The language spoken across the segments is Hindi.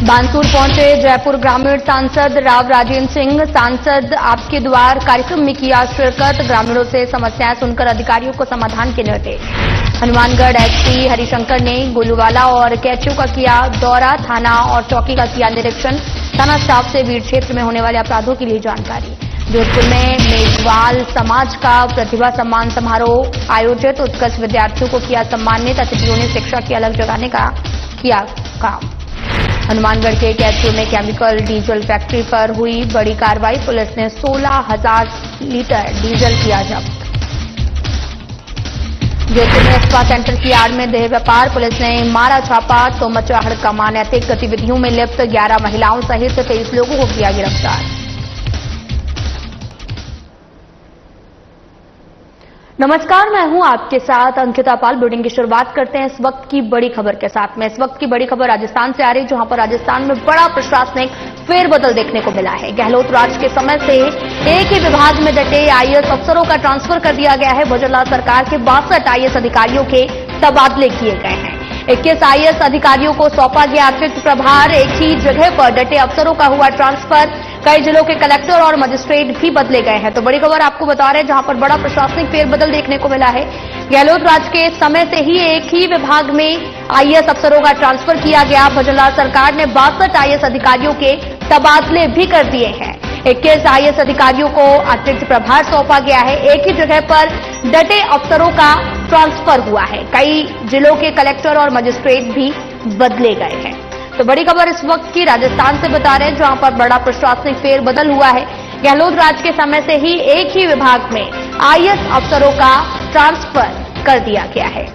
बानसूर पहुंचे जयपुर ग्रामीण सांसद राव राजेंद्र सिंह। सांसद आपके द्वार कार्यक्रम में किया शिरकत। ग्रामीणों से समस्याएं सुनकर अधिकारियों को समाधान के निर्देश। हनुमानगढ़ एसपी हरिशंकर ने गोलूवाला और कैचू का किया दौरा। थाना और चौकी का किया निरीक्षण। थाना स्टाफ से भीड़ क्षेत्र में होने वाले अपराधों के लिए जानकारी। जोधपुर में मेघवाल समाज का प्रतिभा सम्मान समारोह आयोजित। उत्कृष्ट विद्यार्थियों को किया सम्मानित। अतिथियों ने शिक्षा की अलग जगाने का किया काम। हनुमानगढ़ के कैचू में केमिकल डीजल फैक्ट्री पर हुई बड़ी कार्रवाई। पुलिस ने 16,000 लीटर डीजल किया जब्त। जोधपुर में स्पा सेंटर की आड़ में देह व्यापार। पुलिस ने मारा छापा तो मचा हड़कंप। अनैतिक गतिविधियों में लिप्त 11 महिलाओं सहित 23 लोगों को किया गिरफ्तार। नमस्कार, मैं हूं आपके साथ अंकिता पाल। बुलेटिन की शुरुआत करते हैं इस वक्त की बड़ी खबर के साथ में। इस वक्त की बड़ी खबर राजस्थान से आ रही है, जहां पर राजस्थान में बड़ा प्रशासनिक फेरबदल देखने को मिला है। गहलोत राज के समय से एक ही विभाग में डटे आईएएस अफसरों का ट्रांसफर कर दिया गया है। भजनलाल सरकार के 62 आईएएस अधिकारियों के तबादले किए गए हैं। 21 आईएएस अधिकारियों को सौंपा गया अतिरिक्त प्रभार। एक ही जगह पर डटे अफसरों का हुआ ट्रांसफर। कई जिलों के कलेक्टर और मजिस्ट्रेट भी बदले गए हैं। तो बड़ी खबर आपको बता रहे हैं, जहां पर बड़ा प्रशासनिक फेरबदल देखने को मिला है। गहलोत राज के समय से ही एक ही विभाग में आईएएस अफसरों का ट्रांसफर किया गया। भजनलाल सरकार ने 62 आईएएस अधिकारियों के तबादले भी कर दिए हैं। 21 आईएएस अधिकारियों को अतिरिक्त प्रभार सौंपा गया है। एक ही जगह पर डटे अफसरों का ट्रांसफर हुआ है। कई जिलों के कलेक्टर और मजिस्ट्रेट भी बदले गए हैं। तो बड़ी खबर इस वक्त की राजस्थान से बता रहे हैं, जहां पर बड़ा प्रशासनिक फेरबदल हुआ है। गहलोत राज के समय से ही एक ही विभाग में आईएएस अफसरों का ट्रांसफर कर दिया गया है।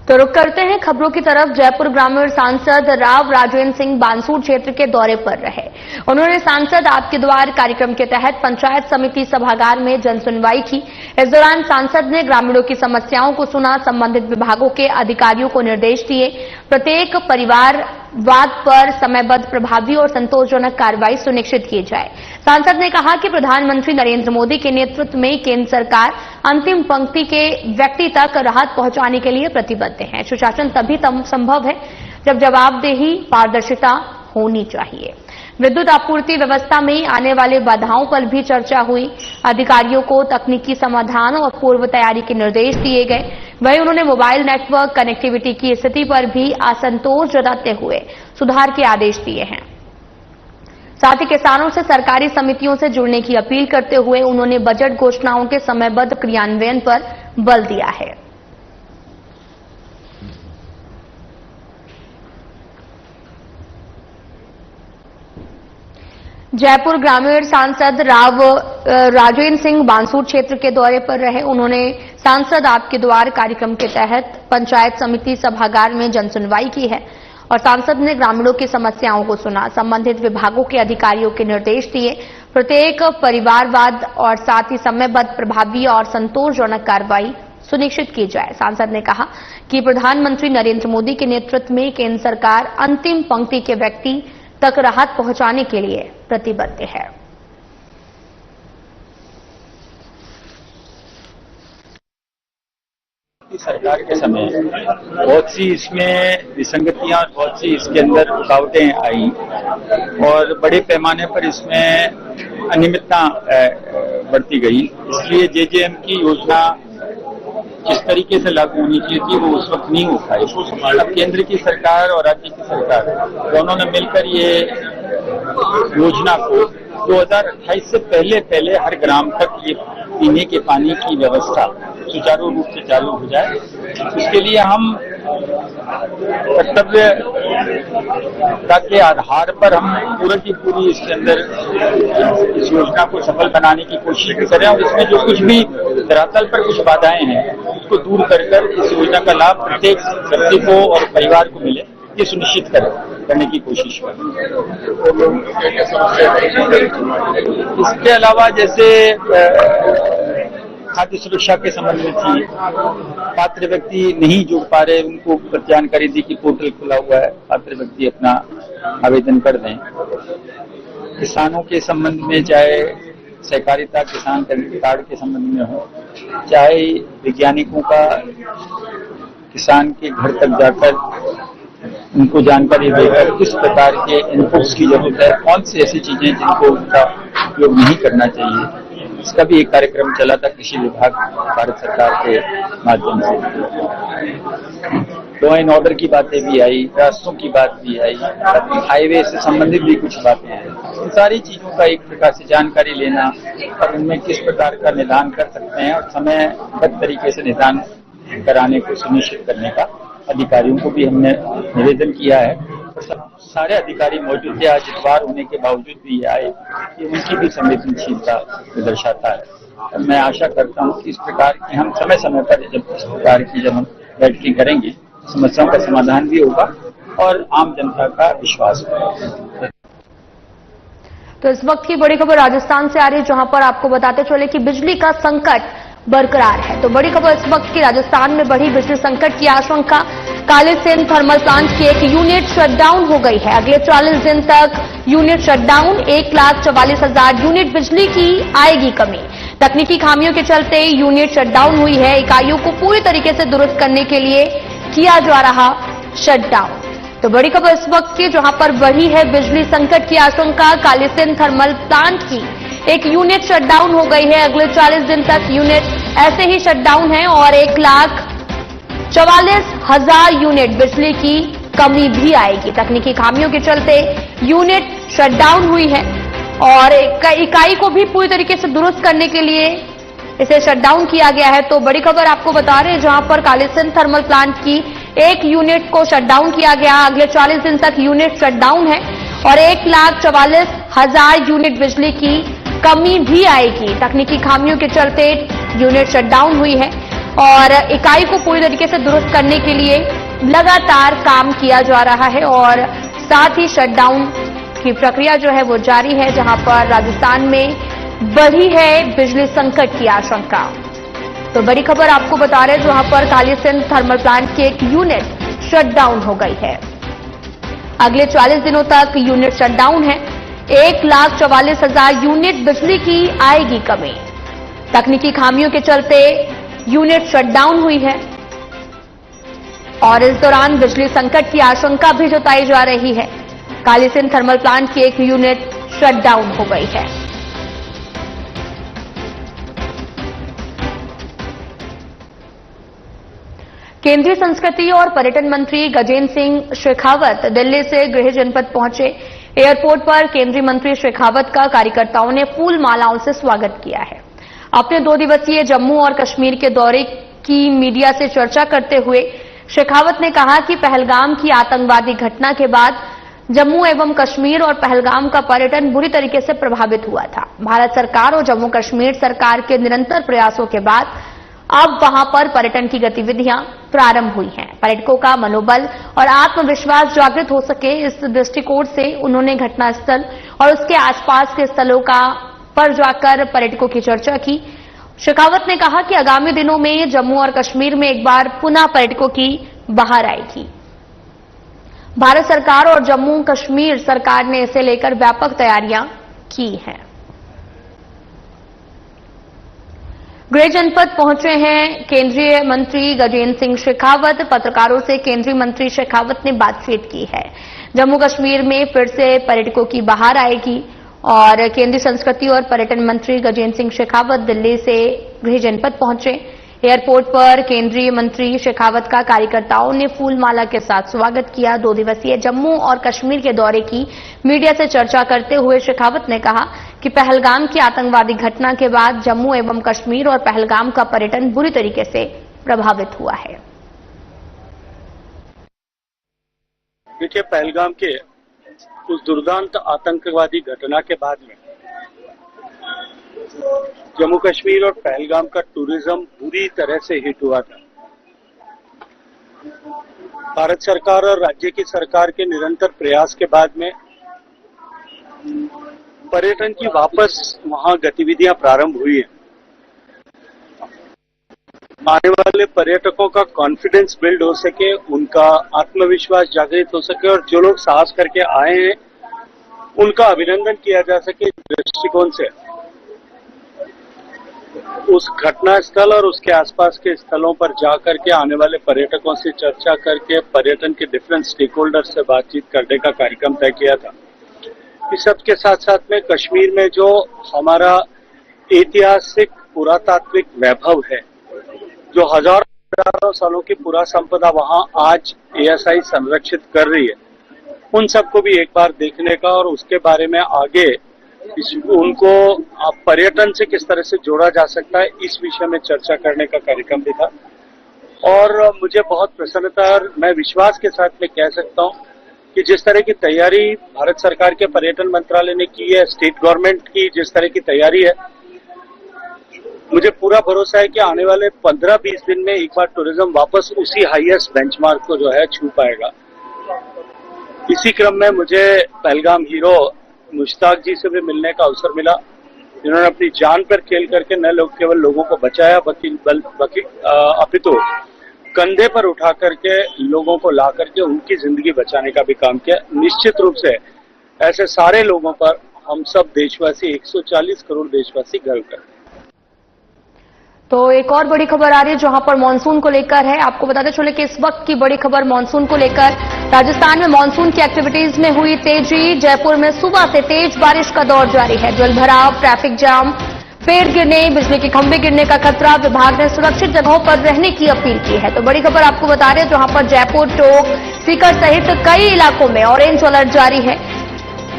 तो रुक करते हैं खबरों की तरफ। जयपुर ग्रामीण सांसद राव राजेंद्र सिंह बानसूर क्षेत्र के दौरे पर रहे। उन्होंने सांसद आपके द्वार कार्यक्रम के तहत पंचायत समिति सभागार में जनसुनवाई की। इस दौरान सांसद ने ग्रामीणों की समस्याओं को सुना। संबंधित विभागों के अधिकारियों को निर्देश दिए प्रत्येक परिवारवाद पर समयबद्ध, प्रभावी और संतोषजनक कार्रवाई सुनिश्चित की जाए। सांसद ने कहा कि प्रधानमंत्री नरेंद्र मोदी के नेतृत्व में केंद्र सरकार अंतिम पंक्ति के व्यक्ति तक राहत पहुंचाने के लिए प्रतिबद्ध है। सुशासन तभी संभव है जब जवाबदेही, पारदर्शिता होनी चाहिए। विद्युत आपूर्ति व्यवस्था में आने वाले बाधाओं पर भी चर्चा हुई। अधिकारियों को तकनीकी समाधान और पूर्व तैयारी के निर्देश दिए गए। वहीं उन्होंने मोबाइल नेटवर्क कनेक्टिविटी की स्थिति पर भी असंतोष जताते हुए सुधार के आदेश दिए हैं। साथ ही किसानों से सरकारी समितियों से जुड़ने की अपील करते हुए उन्होंने बजट घोषणाओं के समयबद्ध क्रियान्वयन पर बल दिया है। जयपुर ग्रामीण सांसद राव राजेंद्र सिंह बानसूर क्षेत्र के दौरे पर रहे। उन्होंने सांसद आपके द्वार कार्यक्रम के तहत पंचायत समिति सभागार में जनसुनवाई की है और सांसद ने ग्रामीणों की समस्याओं को सुना। संबंधित विभागों के अधिकारियों के निर्देश दिए प्रत्येक परिवारवाद और साथ ही समयबद्ध, प्रभावी और संतोषजनक कार्रवाई सुनिश्चित की जाए। सांसद ने कहा कि प्रधानमंत्री नरेंद्र मोदी के नेतृत्व में केंद्र सरकार अंतिम पंक्ति के व्यक्ति तक राहत पहुंचाने के लिए प्रतिबद्ध है। सरकार के समय बहुत सी इसमें विसंगतियां और बहुत सी इसके अंदर रुकावटें आई और बड़े पैमाने पर इसमें अनियमितता बढ़ती गई। इसलिए जेजेएम की योजना जिस तरीके से लागू होनी चाहिए थी वो उस वक्त नहीं हो पाई। अब केंद्र की सरकार और राज्य की सरकार दोनों ने मिलकर ये योजना को 2028 से पहले हर ग्राम तक ये पीने के पानी की व्यवस्था सुचारू रूप से चालू हो जाए। इसके लिए हम कर्तव्यता के आधार पर हम पूरी इसके अंदर इस योजना को सफल बनाने की कोशिश करें और इसमें जो कुछ भी धरातल पर कुछ बाधाएं हैं उसको दूर कर इस योजना का लाभ प्रत्येक व्यक्ति को और परिवार को मिले, ये सुनिश्चित करने की कोशिश करें। इसके अलावा जैसे खाद्य सुरक्षा के संबंध में थी, पात्र व्यक्ति नहीं जुड़ पा रहे, उनको जानकारी दी कि पोर्टल खुला हुआ है, पात्र व्यक्ति अपना आवेदन कर दें। किसानों के संबंध में चाहे सहकारिता किसान क्रेडिट कार्ड के संबंध में हो, चाहे वैज्ञानिकों का किसान के घर तक जाकर उनको जानकारी देकर किस प्रकार के इनपुट्स की जरूरत है, कौन सी ऐसी चीजें जिनको उनका उपयोग नहीं करना चाहिए, इसका भी एक कार्यक्रम चला था कृषि विभाग भारत सरकार के माध्यम से। लॉ एंड ऑर्डर की बातें भी आई, रास्तों की बात भी आई, हाईवे से संबंधित भी कुछ बातें आई। इन सारी चीजों का एक प्रकार से जानकारी लेना और उनमें किस प्रकार का निदान कर सकते हैं और समयबद्ध तरीके से निदान कराने को सुनिश्चित करने का अधिकारियों को भी हमने निवेदन किया है। और सारे अधिकारी मौजूद थे, आज इतवार होने के बावजूद भी ये आए, ये उनकी भी संवेदनशीलता दर्शाता है। और मैं आशा करता हूँ कि इस प्रकार की हम समय समय पर जब इस प्रकार की जब हम बैठकें करेंगे, समस्याओं का समाधान भी होगा और आम जनता का विश्वास होगा। तो इस वक्त की बड़ी खबर राजस्थान से आ रही है, जहां पर आपको बताते चले कि बिजली का संकट बरकरार है। तो बड़ी खबर इस वक्त की राजस्थान में बढ़ी बिजली संकट की आशंका। कालीसिंध थर्मल प्लांट की एक यूनिट शटडाउन हो गई है। अगले 40 दिन तक यूनिट शटडाउन। 1,44,000 यूनिट बिजली की आएगी कमी। तकनीकी खामियों के चलते यूनिट शटडाउन हुई है। इकाइयों को पूरी तरीके से दुरुस्त करने के लिए किया जा रहा शटडाउन। तो बड़ी खबर इस वक्त की, जहां पर बढ़ी है बिजली संकट की आशंका। कालीसिंध थर्मल प्लांट की एक यूनिट शटडाउन हो गई है। अगले 40 दिन तक यूनिट ऐसे ही शटडाउन है और 1,44,000 यूनिट बिजली की कमी भी आएगी। तकनीकी खामियों के चलते यूनिट शटडाउन हुई है और इकाई को भी पूरी तरीके से दुरुस्त करने के लिए इसे शटडाउन किया गया है। तो बड़ी खबर आपको बता रहे हैं, जहां पर कालीसिंध थर्मल प्लांट की एक यूनिट को शटडाउन किया गया। अगले 40 दिन तक यूनिट शटडाउन है और 1,44,000 यूनिट बिजली की कमी भी आएगी। तकनीकी खामियों के चलते यूनिट शटडाउन हुई है और इकाई को पूरी तरीके से दुरुस्त करने के लिए लगातार काम किया जा रहा है और साथ ही शटडाउन की प्रक्रिया जो है वो जारी है, जहां पर राजस्थान में बढ़ी है बिजली संकट की आशंका। तो बड़ी खबर आपको बता रहे हैं, जहां पर कालीसिंध थर्मल प्लांट की एक यूनिट शटडाउन हो गई है। अगले 40 दिनों तक यूनिट शटडाउन है। 1,44,000 यूनिट बिजली की आएगी कमी। तकनीकी खामियों के चलते यूनिट शटडाउन हुई है और इस दौरान बिजली संकट की आशंका भी जताई जा रही है। कालीसिंध थर्मल प्लांट की एक यूनिट शटडाउन हो गई है। केंद्रीय संस्कृति और पर्यटन मंत्री गजेंद्र सिंह शेखावत दिल्ली से गृह जनपद पहुंचे। एयरपोर्ट पर केंद्रीय मंत्री शेखावत का कार्यकर्ताओं ने फूल मालाओं से स्वागत किया है। अपने 2 दिवसीय जम्मू और कश्मीर के दौरे की मीडिया से चर्चा करते हुए शेखावत ने कहा कि पहलगाम की आतंकवादी घटना के बाद जम्मू एवं कश्मीर और पहलगाम का पर्यटन बुरी तरीके से प्रभावित हुआ था। भारत सरकार और जम्मू कश्मीर सरकार के निरंतर प्रयासों के बाद अब वहां पर पर्यटन की गतिविधियां प्रारंभ हुई हैं। पर्यटकों का मनोबल और आत्मविश्वास जागृत हो सके, इस दृष्टिकोण से उन्होंने घटनास्थल और उसके आसपास के स्थलों पर जाकर पर्यटकों की चर्चा की। शेखावत ने कहा कि आगामी दिनों में जम्मू और कश्मीर में एक बार पुनः पर्यटकों की बहार आएगी। भारत सरकार और जम्मू कश्मीर सरकार ने इसे लेकर व्यापक तैयारियां की हैं। गृह जनपद पहुंचे हैं केंद्रीय मंत्री गजेंद्र सिंह शेखावत। पत्रकारों से केंद्रीय मंत्री शेखावत ने बातचीत की है। जम्मू कश्मीर में फिर से पर्यटकों की बहार आएगी और केंद्रीय संस्कृति और पर्यटन मंत्री गजेंद्र सिंह शेखावत दिल्ली से गृह जनपद पहुंचे। एयरपोर्ट पर केंद्रीय मंत्री शेखावत का कार्यकर्ताओं ने फूलमाला के साथ स्वागत किया। 2 दिवसीय जम्मू और कश्मीर के दौरे की मीडिया से चर्चा करते हुए शेखावत ने कहा कि पहलगाम की आतंकवादी घटना के बाद जम्मू एवं कश्मीर और पहलगाम का पर्यटन बुरी तरीके से प्रभावित हुआ है। देखिए, पहलगाम के उस दुर्दांत आतंकवादी घटना के बाद में जम्मू कश्मीर और पहलगाम का टूरिज्म बुरी तरह से हिट हुआ था। भारत सरकार और राज्य की सरकार के निरंतर प्रयास के बाद में पर्यटन की वापस वहां गतिविधियां प्रारंभ हुई है। आने वाले पर्यटकों का कॉन्फिडेंस बिल्ड हो सके, उनका आत्मविश्वास जागृत हो सके और जो लोग साहस करके आए हैं उनका अभिनंदन किया जा सके, दृष्टिकोण से उस घटना स्थल और उसके आसपास के स्थलों पर जाकर के आने वाले पर्यटकों से चर्चा करके पुर्यटन के डिफरेंट स्टेक होल्डर से बातचीत करने का कार्यक्रम तय किया था। इस सब के साथ साथ में कश्मीर में जो हमारा ऐतिहासिक पुरातात्विक वैभव है, जो हजारों सालों की पुरा संपदा वहां आज एएसआई संरक्षित कर रही है, उन सबको भी एक बार देखने का और उसके बारे में आगे उनको पर्यटन से किस तरह से जोड़ा जा सकता है, इस विषय में चर्चा करने का कार्यक्रम भी था। और मुझे बहुत प्रसन्नता है और मैं विश्वास के साथ में कह सकता हूं कि जिस तरह की तैयारी भारत सरकार के पर्यटन मंत्रालय ने की है, स्टेट गवर्नमेंट की जिस तरह की तैयारी है, मुझे पूरा भरोसा है कि आने वाले 15-20 दिन में एक बार टूरिज्म वापस उसी हाईएस्ट बेंचमार्क को जो है छू पाएगा। इसी क्रम में मुझे पहलगाम हीरो मुश्ताक जी से भी मिलने का अवसर मिला, जिन्होंने अपनी जान पर खेल करके न केवल लोगों को बचाया अपितु कंधे पर उठा करके लोगों को ला करके उनकी जिंदगी बचाने का भी काम किया। निश्चित रूप से ऐसे सारे लोगों पर हम सब देशवासी 140 करोड़ देशवासी गर्व करते हैं। तो एक और बड़ी खबर आ रही है जहां पर मानसून को लेकर है। आपको बताते चले कि इस वक्त की बड़ी खबर मानसून को लेकर। राजस्थान में मानसून की एक्टिविटीज में हुई तेजी। जयपुर में सुबह से तेज बारिश का दौर जारी है। जलभराव, ट्रैफिक जाम, पेड़ गिरने, बिजली के खंभे गिरने का खतरा। विभाग ने सुरक्षित जगहों पर रहने की अपील की है। तो बड़ी खबर आपको बता रहे हैं जहां पर जयपुर, टोंक, सीकर सहित कई इलाकों में ऑरेंज अलर्ट जारी है।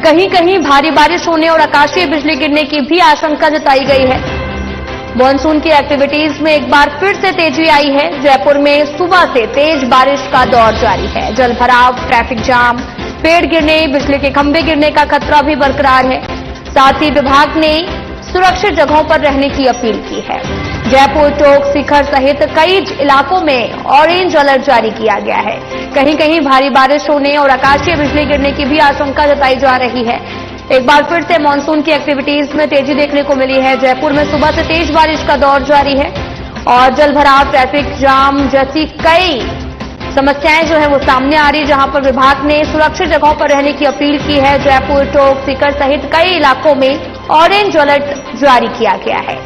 कहीं कहीं भारी बारिश होने और आकाशीय बिजली गिरने की भी आशंका जताई गई है। मानसून की एक्टिविटीज में एक बार फिर से तेजी आई है। जयपुर में सुबह से तेज बारिश का दौर जारी है। जलभराव, ट्रैफिक जाम, पेड़ गिरने, बिजली के खंभे गिरने का खतरा भी बरकरार है। साथ ही विभाग ने सुरक्षित जगहों पर रहने की अपील की है। जयपुर, टोंक, सीकर सहित कई इलाकों में ऑरेंज अलर्ट जारी किया गया है। कहीं कहीं भारी बारिश होने और आकाशीय बिजली गिरने की भी आशंका जताई जा रही है। एक बार फिर से मानसून की एक्टिविटीज में तेजी देखने को मिली है। जयपुर में सुबह से तेज बारिश का दौर जारी है और जलभराव, ट्रैफिक जाम जैसी कई समस्याएं जो है वो सामने आ रही है, जहां पर विभाग ने सुरक्षित जगहों पर रहने की अपील की है। जयपुर, टोंक, सीकर सहित कई इलाकों में ऑरेंज अलर्ट जारी किया गया है।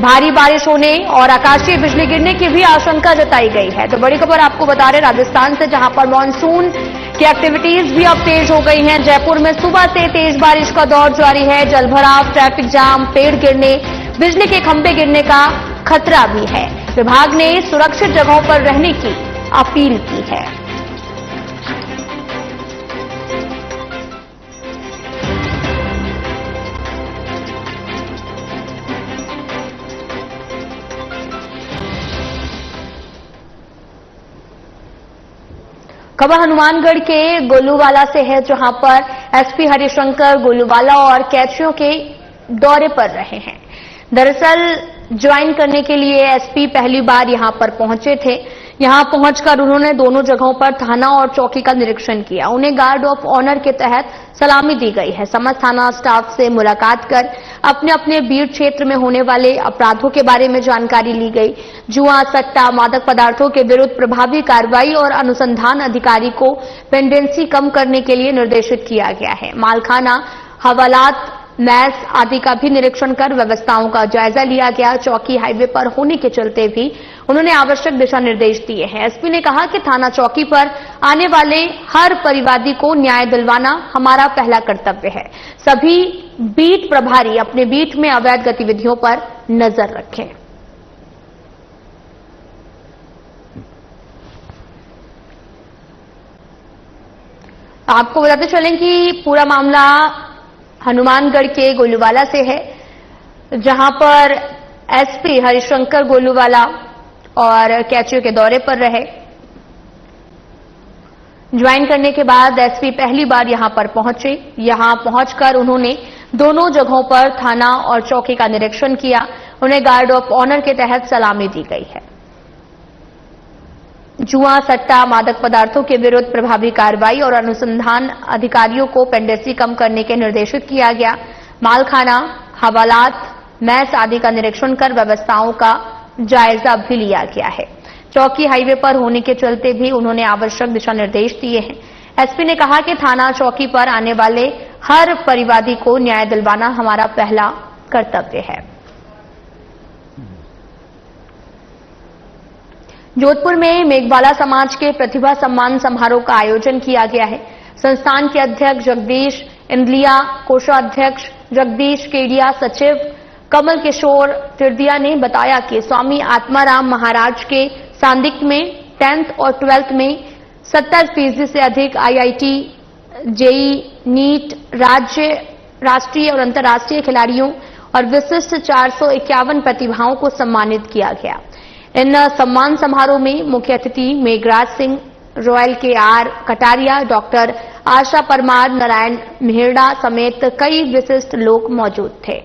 भारी बारिश होने और आकाशीय बिजली गिरने की भी आशंका जताई गई है। तो बड़ी खबर आपको बता रहे राजस्थान से, जहां पर मानसून की एक्टिविटीज भी अब तेज हो गई हैं। जयपुर में सुबह से तेज बारिश का दौर जारी है। जलभराव, ट्रैफिक जाम, पेड़ गिरने, बिजली के खंभे गिरने का खतरा भी है। विभाग ने सुरक्षित जगहों पर रहने की अपील की है। खबर हनुमानगढ़ के गोलूवाला से है, जहां पर एसपी हरिशंकर गोलूवाला और कैचियों के दौरे पर रहे हैं। दरअसल ज्वाइन करने के लिए एसपी पहली बार यहां पर पहुंचे थे। यहां पहुंचकर उन्होंने दोनों जगहों पर थाना और चौकी का निरीक्षण किया। उन्हें गार्ड ऑफ ऑनर के तहत सलामी दी गई है। समस्त थाना स्टाफ से मुलाकात कर अपने अपने बीट क्षेत्र में होने वाले अपराधों के बारे में जानकारी ली गई। जुआ, सट्टा, मादक पदार्थों के विरुद्ध प्रभावी कार्रवाई और अनुसंधान अधिकारी को पेंडेंसी कम करने के लिए निर्देशित किया गया है। मालखाना, हवालात, मैस आदि का भी निरीक्षण कर व्यवस्थाओं का जायजा लिया गया। चौकी हाईवे पर होने के चलते भी उन्होंने आवश्यक दिशा निर्देश दिए हैं। एसपी ने कहा कि थाना चौकी पर आने वाले हर परिवादी को न्याय दिलवाना हमारा पहला कर्तव्य है। सभी बीट प्रभारी अपने बीट में अवैध गतिविधियों पर नजर रखें। आपको बताते चलें कि पूरा मामला हनुमानगढ़ के गोलूवाला से है, जहां पर एसपी हरिशंकर गोलूवाला और कैचियों के दौरे पर रहे। ज्वाइन करने के बाद एसपी पहली बार यहां पर पहुंचे। यहां पहुंचकर उन्होंने दोनों जगहों पर थाना और चौकी का निरीक्षण किया। उन्हें गार्ड ऑफ ऑनर के तहत सलामी दी गई है। जुआ, सट्टा, मादक पदार्थों के विरुद्ध प्रभावी कार्रवाई और अनुसंधान अधिकारियों को पेंडेंसी कम करने के निर्देशित किया गया। मालखाना, हवालात, मैस आदि का निरीक्षण कर व्यवस्थाओं का जायजा भी लिया गया है। चौकी हाईवे पर होने के चलते भी उन्होंने आवश्यक दिशा निर्देश दिए हैं। एसपी ने कहा कि थाना चौकी पर आने वाले हर परिवादी को न्याय दिलवाना हमारा पहला कर्तव्य है। जोधपुर में मेघवाला समाज के प्रतिभा सम्मान समारोह का आयोजन किया गया है। संस्थान के अध्यक्ष जगदीश इंदलिया, कोषाध्यक्ष जगदीश केडिया, सचिव कमल किशोर तिरदिया ने बताया कि स्वामी आत्माराम महाराज के सांदिध्य में 10th और 12th में 70% से अधिक IIT, जेई, नीट, राज्य, राष्ट्रीय और अंतर्राष्ट्रीय खिलाड़ियों और विशिष्ट 451 प्रतिभाओं को सम्मानित किया गया। इन सम्मान समारोह में मुख्य अतिथि Meghraj Singh, Royal KR Kataria, doctor Asha Parmar, Narayan Mehra समेत कई विशिष्ट लोग मौजूद थे।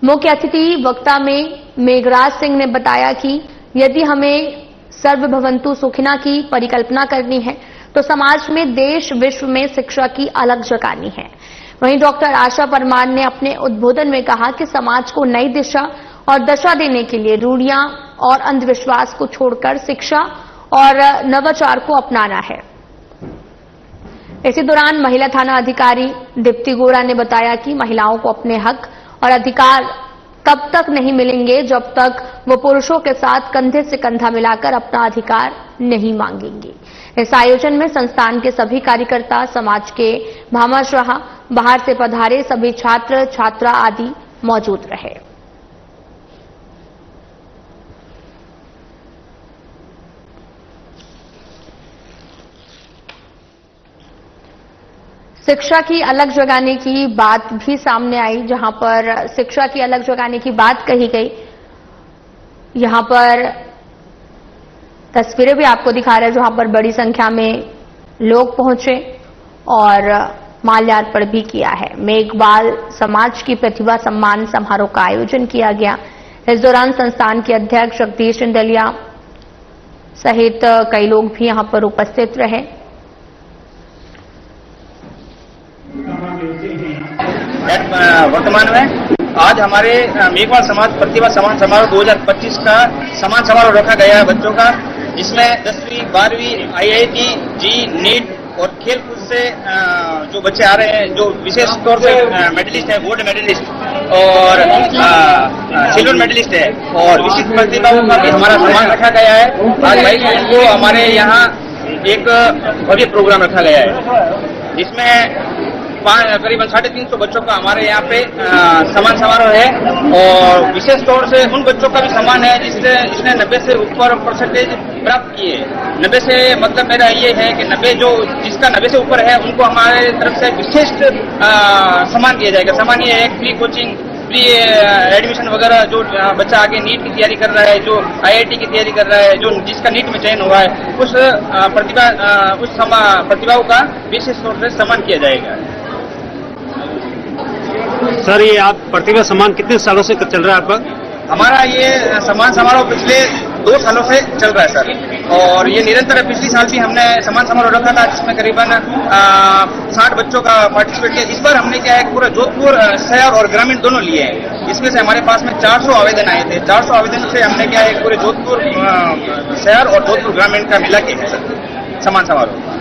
मुख्य अतिथि वक्ता में मेघराज सिंह ने बताया कि यदि हमें सर्वभवन्तु सुखिना की परिकल्पना करनी है तो समाज में, देश, विश्व में शिक्षा की अलग जगानी है। वहीं डॉक्टर आशा परमार ने अपने उद्बोधन में कहा कि समाज को नई दिशा और दशा देने के लिए रूढ़ियां और अंधविश्वास को छोड़कर शिक्षा और नवाचार को अपनाना है। इसी दौरान महिला थाना अधिकारी दीप्ति गोरा ने बताया कि महिलाओं को अपने हक और अधिकार तब तक नहीं मिलेंगे जब तक वो पुरुषों के साथ कंधे से कंधा मिलाकर अपना अधिकार नहीं मांगेंगी। इस आयोजन में संस्थान के सभी कार्यकर्ता, समाज के भामाशाह, बाहर से पधारे सभी छात्र छात्रा आदि मौजूद रहे। शिक्षा की अलग जगाने की बात भी सामने आई, जहां पर शिक्षा की अलग जगाने की बात कही गई। यहां पर तस्वीरें भी आपको दिखा रहे हैं जहां पर बड़ी संख्या में लोग पहुंचे और माल्यार्पण भी किया है। मेघवाल समाज की प्रतिभा सम्मान समारोह का आयोजन किया गया। इस दौरान संस्थान के अध्यक्ष जगदीश इंदलिया सहित कई लोग भी यहां पर उपस्थित रहे। वर्तमान में आज हमारे मेघवाल समाज प्रतिभा सम्मान समारोह 2025 का सम्मान समारोह रखा गया है बच्चों का, जिसमें 10वीं 12वीं IIT, जी, नीट और खेल कूद से जो बच्चे आ रहे हैं, जो विशेष तौर से मेडलिस्ट है, गोल्ड मेडलिस्ट और सिल्वर मेडलिस्ट है और विशिष्ट प्रतिभाओं का भी हमारा सम्मान रखा गया है। आज 22 जून को हमारे यहाँ एक भव्य प्रोग्राम रखा गया है, जिसमें करीबन 350 बच्चों का हमारे यहाँ पे सम्मान समारोह है और विशेष तौर से उन बच्चों का भी सम्मान है जिसने 90 से ऊपर परसेंटेज प्राप्त किए। 90 से मतलब मेरा ये है कि 90 जिसका 90 से ऊपर है उनको हमारे तरफ से विशिष्ट सम्मान दिया जाएगा। सम्मान ये है फ्री कोचिंग, फ्री एडमिशन वगैरह, जो बच्चा आगे नीट की तैयारी कर रहा है, जो IIT की तैयारी कर रहा है, जो जिसका नीट में चयन हुआ है, उस प्रतिभाओं का विशेष तौर से सम्मान किया जाएगा। सर, ये आप प्रतिभा सम्मान कितने सालों से चल रहा है आपका? हमारा ये सम्मान समारोह पिछले 2 सालों से चल रहा है सर, और ये निरंतर है। पिछली साल भी हमने सम्मान समारोह रखा था, जिसमें करीबन 60 बच्चों का पार्टिसिपेट किया। इस बार हमने क्या है, पूरा जोधपुर शहर और ग्रामीण दोनों लिए हैं। इसमें से हमारे पास में 400 आवेदन आए थे। 400 आवेदन से हमने क्या है, पूरे जोधपुर शहर और जोधपुर ग्रामीण का मिला के है सर सम्मान समारोह।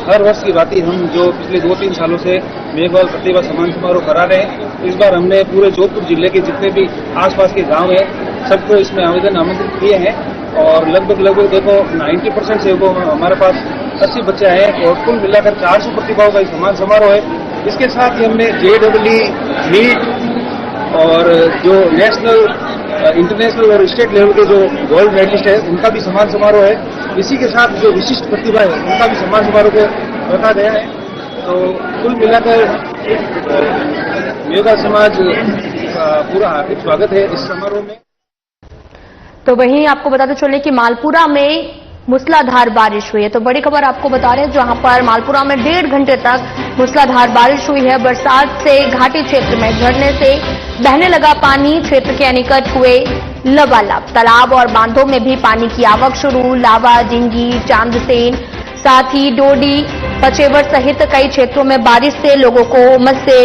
हर वर्ष की बात ही हम जो पिछले 2-3 सालों से मेघवाल प्रतिभा सम्मान समारोह करा रहे हैं। इस बार हमने पूरे जोधपुर जिले के जितने भी आसपास के गांव हैं, सबको इसमें आवेदन आमंत्रित किए हैं और लगभग देखो 90% से वो हमारे पास 80 बच्चे आए हैं और कुल मिलाकर 400 प्रतिभाओं का सम्मान समारोह है। इसके साथ ही हमने JEE, नीट और जो नेशनल, इंटरनेशनल और स्टेट लेवल के जो गोल्ड मेडलिस्ट है उनका भी सम्मान समारोह है। इसी के साथ जो विशिष्ट प्रतिभा है उनका भी सम्मान समारोह को रखा गया है। तो कुल मिलाकर मेघवाल समाज का पूरा हार्दिक स्वागत है इस समारोह में। तो वहीं आपको बताते चले कि मालपुरा में मूसलाधार बारिश हुई है। तो बड़ी खबर आपको बता रहे हैं, जहां पर मालपुरा में 1.5 घंटे तक मूसलाधार बारिश हुई है। बरसात से घाटी क्षेत्र में झरने से बहने लगा पानी, क्षेत्र के निकट हुए लबालब। तालाब और बांधों में भी पानी की आवक शुरू। लावा, डिंगी, चांदसेन, साथ ही डोडी, पचेवर सहित कई क्षेत्रों में बारिश से लोगों को उमस से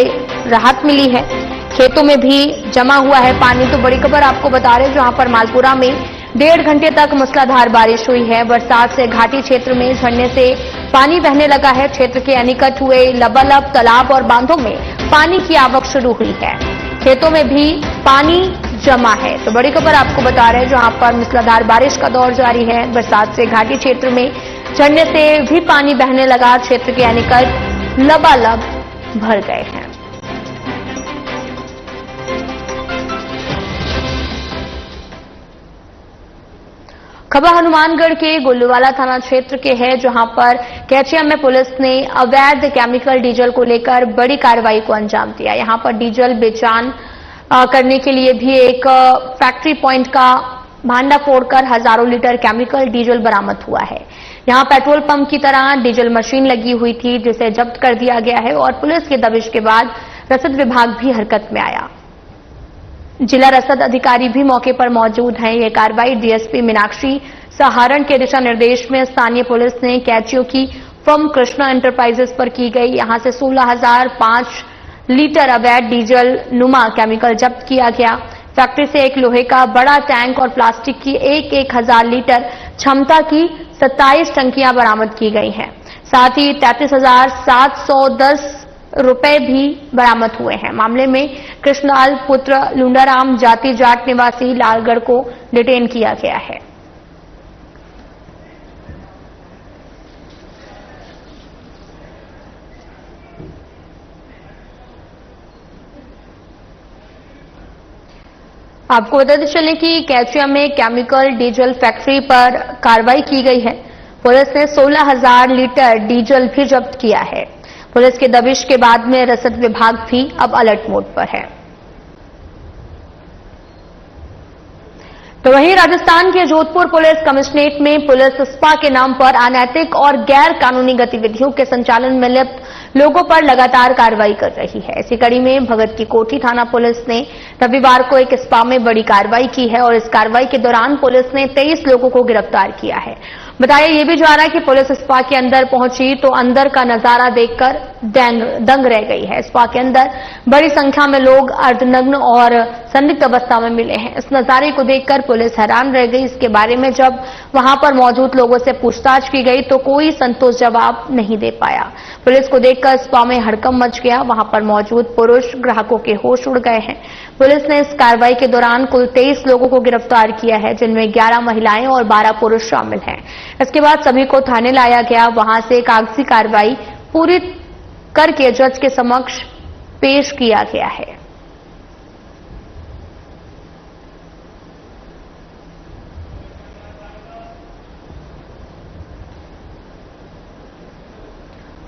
राहत मिली है। खेतों में भी जमा हुआ है पानी। तो बड़ी खबर आपको बता रहे हैं, जहां पर मालपुरा में 1.5 घंटे तक मूसलाधार बारिश हुई है। बरसात से घाटी क्षेत्र में झरने से पानी बहने लगा है। क्षेत्र के निकट हुए लबालब, तालाब और बांधों में पानी की आवक शुरू हुई है। खेतों में भी पानी जमा है। तो बड़ी खबर आपको बता रहे हैं, जहां पर मूसलाधार बारिश का दौर जारी है। बरसात से घाटी क्षेत्र में चढ़ने से भी पानी बहने लगा। क्षेत्र के निकट लबालब भर गए हैं। खबर हनुमानगढ़ के गुल्लूवाला थाना क्षेत्र के है, जहां पर कैचिया में पुलिस ने अवैध केमिकल डीजल को लेकर बड़ी कार्रवाई को अंजाम दिया। यहां पर डीजल बेचान करने के लिए भी एक फैक्ट्री पॉइंट का भांडा फोड़कर हजारों लीटर केमिकल डीजल बरामद हुआ है। यहां पेट्रोल पंप की तरह डीजल मशीन लगी हुई थी, जिसे जब्त कर दिया गया है और पुलिस की दबिश के बाद रसद विभाग भी हरकत में आया। जिला रसद अधिकारी भी मौके पर मौजूद हैं। यह कार्रवाई डीएसपी मीनाक्षी सहारण के दिशा निर्देश में स्थानीय पुलिस ने कैचियों की फर्म कृष्णा एंटरप्राइजेस पर की गई। यहां से 16,005 लीटर अवैध डीजल नुमा केमिकल जब्त किया गया। फैक्ट्री से एक लोहे का बड़ा टैंक और प्लास्टिक की 1,000 लीटर क्षमता की 27 टंकियां बरामद की गई हैं। साथ ही 33,710 रुपए भी बरामद हुए हैं। मामले में कृष्णलाल पुत्र लुंडाराम जाति जाट निवासी लालगढ़ को डिटेन किया गया है। आपको बताते चले कि कैचिया में केमिकल डीजल फैक्ट्री पर कार्रवाई की गई है। पुलिस ने 16,000 लीटर डीजल भी जब्त किया है। पुलिस के दबिश के बाद में रसद विभाग भी अब अलर्ट मोड पर है। तो वहीं राजस्थान के जोधपुर पुलिस कमिश्नरेट में पुलिस स्पा के नाम पर अनैतिक और गैर कानूनी गतिविधियों के संचालन में लिप्त लोगों पर लगातार कार्रवाई कर रही है। इसी कड़ी में भगत की कोठी थाना पुलिस ने रविवार को एक स्पा में बड़ी कार्रवाई की है और इस कार्रवाई के दौरान पुलिस ने 23 लोगों को गिरफ्तार किया है। बताया ये भी जा रहा है कि पुलिस स्पा के अंदर पहुंची तो अंदर का नजारा देखकर दंग रह गई है। स्पा के अंदर बड़ी संख्या में लोग अर्धनग्न और संदिग्ध अवस्था में मिले हैं। इस नजारे को देखकर पुलिस हैरान रह गई। इसके बारे में जब वहां पर मौजूद लोगों से पूछताछ की गई तो कोई संतोष जवाब नहीं दे पाया। पुलिस को देखकर स्पा में हड़कंप मच गया। वहां पर मौजूद पुरुष ग्राहकों के होश उड़ गए हैं। पुलिस ने इस कार्रवाई के दौरान कुल 23 लोगों को गिरफ्तार किया है, जिनमें 11 महिलाएं और 12 पुरुष शामिल हैं। इसके बाद सभी को थाने लाया गया। वहां से कागजी कार्रवाई पूरी करके जज के समक्ष पेश किया गया है।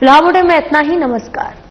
फिलहाल में इतना ही। नमस्कार।